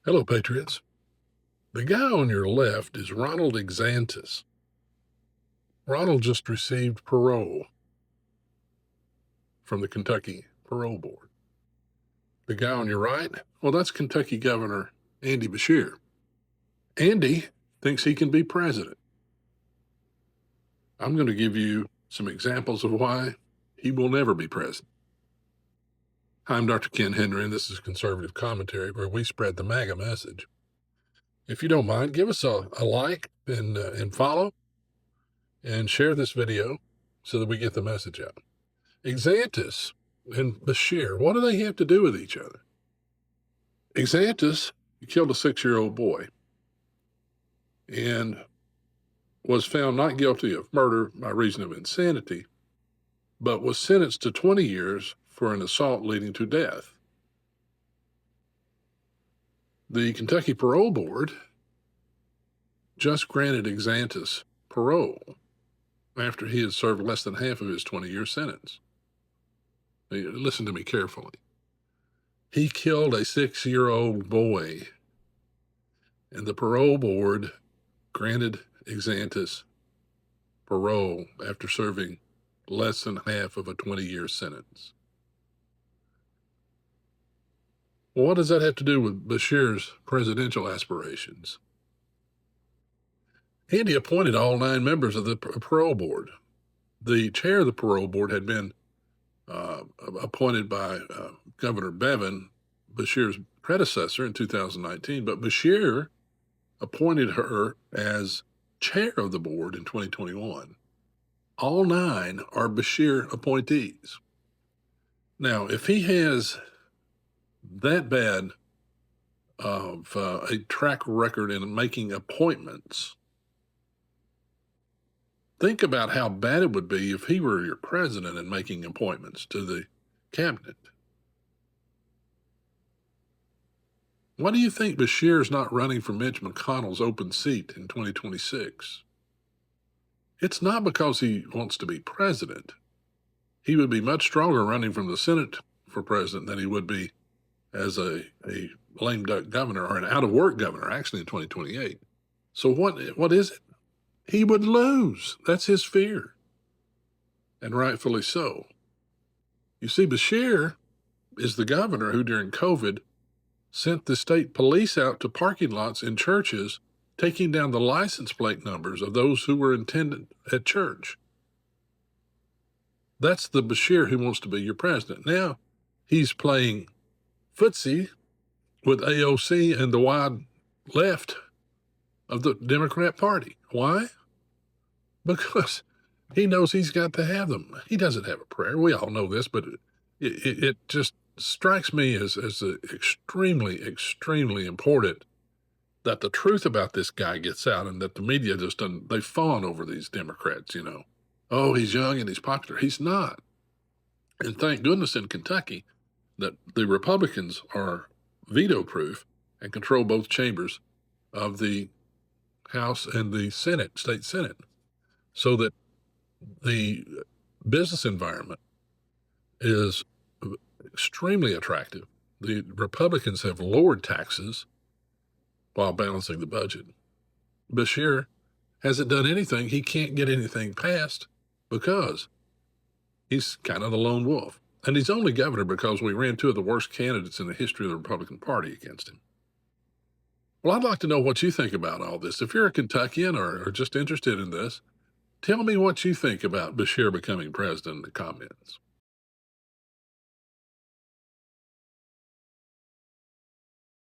Hello, Patriots. The guy on your left is Ronald Exantis. Ronald just received parole from the Kentucky Parole Board. The guy on your right, well, that's Kentucky Governor Andy Beshear. Andy thinks he can be president. I'm going to give you some examples of why he will never be president. Hi, I'm Dr. Ken Henry, and this is Conservative Commentary, where we spread the MAGA message. If you don't mind, give us a like and follow and share this video so that we get the message out. Exantis and Beshear, what do they have to do with each other? Exantis killed a 6-year-old boy and was found not guilty of murder by reason of insanity, but was sentenced to 20 years for an assault leading to death. The Kentucky Parole Board just granted Exantis parole after he had served less than half of his 20-year sentence. Listen to me carefully. He killed a 6-year-old boy, and the parole board granted Exantis parole after serving less than half of a 20-year sentence. Well, what does that have to do with Beshear's presidential aspirations? Andy appointed all 9 members of the parole board. The chair of the parole board had been appointed by Governor Bevin, Beshear's predecessor, in 2019, but Beshear appointed her as chair of the board in 2021. All 9 are Beshear appointees. Now, if he has that bad of a track record in making appointments, think about how bad it would be if he were your president and making appointments to the cabinet. Why do you think Beshear's not running for Mitch McConnell's open seat in 2026? It's not because he wants to be president. He would be much stronger running from the Senate for president than he would be as a lame duck governor, or an out-of-work governor, actually, in 2028. So what is it? He would lose. That's his fear, and rightfully so. You see, Beshear is the governor who, during COVID, sent the state police out to parking lots in churches, taking down the license plate numbers of those who were attended at church. That's the Beshear who wants to be your president. Now he's playing footsie with AOC and the wide left of the Democrat Party. Why? Because he knows he's got to have them. He doesn't have a prayer. We all know this, but it just strikes me as extremely, extremely important that the truth about this guy gets out, and that the media just doesn't, they fawn over these Democrats, Oh, he's young and he's popular. He's not. And thank goodness in Kentucky that the Republicans are veto-proof and control both chambers of the House and the Senate, state Senate, so that the business environment is extremely attractive. The Republicans have lowered taxes while balancing the budget. Beshear hasn't done anything. He can't get anything passed because he's kind of the lone wolf. And he's only governor because we ran 2 of the worst candidates in the history of the Republican Party against him. Well, I'd like to know what you think about all this. If you're a Kentuckian or just interested in this, tell me what you think about Beshear becoming president in the comments.